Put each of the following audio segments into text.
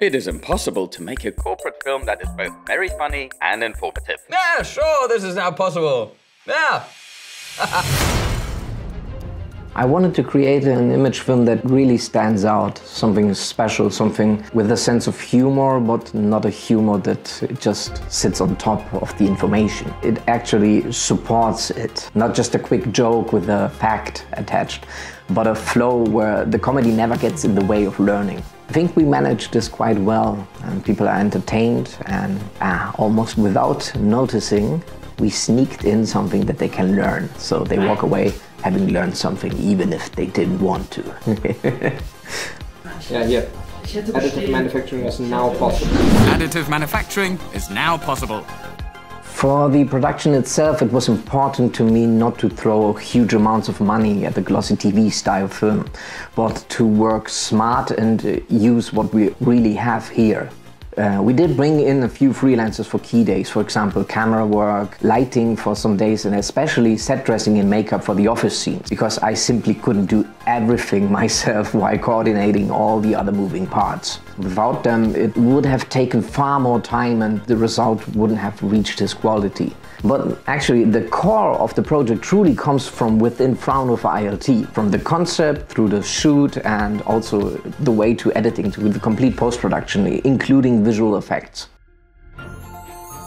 It is impossible to make a corporate film that is both very funny and informative. Yeah, sure, this is now possible. Yeah. I wanted to create an image film that really stands out, something special, something with a sense of humor, but not a humor that just sits on top of the information. It actually supports it, not just a quick joke with a fact attached, but a flow where the comedy never gets in the way of learning. I think we managed this quite well, and people are entertained, and almost without noticing, we sneaked in something that they can learn, so they walk away having learned something, even if they didn't want to. Yeah. Additive manufacturing is now possible. Additive manufacturing is now possible. For the production itself, it was important to me not to throw huge amounts of money at the glossy TV style film, but to work smart and use what we really have here. We did bring in a few freelancers for key days, for example, camera work, lighting for some days, and especially set dressing and makeup for the office scenes, because I simply couldn't do everything myself while coordinating all the other moving parts. Without them, it would have taken far more time and the result wouldn't have reached this quality. But actually, the core of the project truly comes from within Fraunhofer ILT, from the concept through the shoot and also the way to editing, to the complete post-production, including visual effects.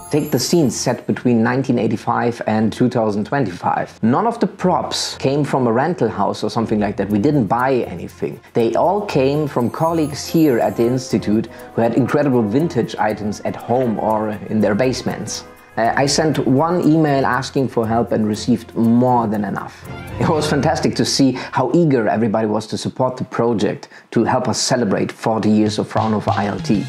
Take the scenes set between 1985 and 2025. None of the props came from a rental house or something like that. We didn't buy anything. They all came from colleagues here at the Institute who had incredible vintage items at home or in their basements. I sent one email asking for help and received more than enough. It was fantastic to see how eager everybody was to support the project, to help us celebrate 40 years of Fraunhofer ILT.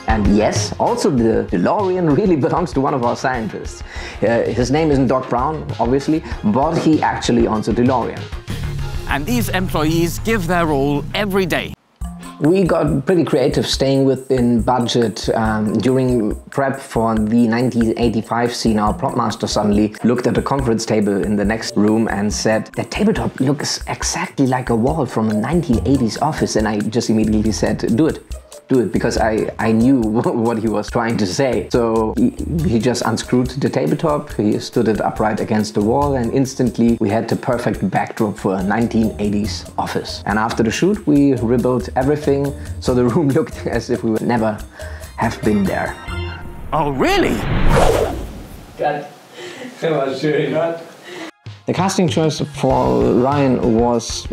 And yes, also the DeLorean really belongs to one of our scientists. His name isn't Doc Brown, obviously, but he actually owns a DeLorean. And these employees give their all every day. We got pretty creative, staying within budget. During prep for the 1985 scene, our prop master suddenly looked at the conference table in the next room and said, "That tabletop looks exactly like a wall from a 1980s office." And I just immediately said, "Do it. Do it," because I knew what he was trying to say. So he just unscrewed the tabletop, he stood it upright against the wall, and instantly we had the perfect backdrop for a 1980s office. And after the shoot, we rebuilt everything, so the room looked as if we would never have been there. Oh, really? The casting choice for Ryan was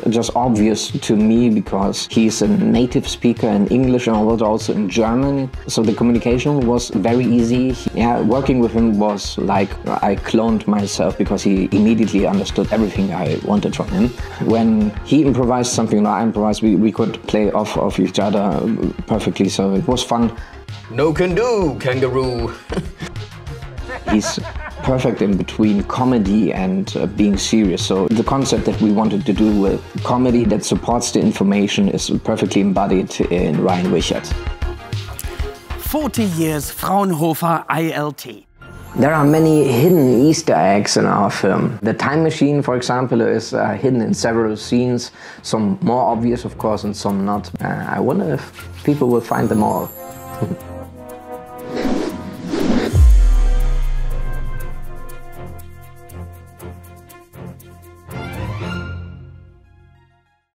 just obvious to me because he's a native speaker in English and also in German. So the communication was very easy. Yeah, working with him was like I cloned myself because he immediately understood everything I wanted from him. When he improvised something or I improvised, we could play off of each other perfectly, so it was fun. No can do, kangaroo. He's perfect in between comedy and being serious. So the concept that we wanted to do with comedy that supports the information is perfectly embodied in Ryan Wichert. 40 years Fraunhofer ILT. There are many hidden Easter eggs in our film. The time machine, for example, is hidden in several scenes, some more obvious, of course, and some not. I wonder if people will find them all.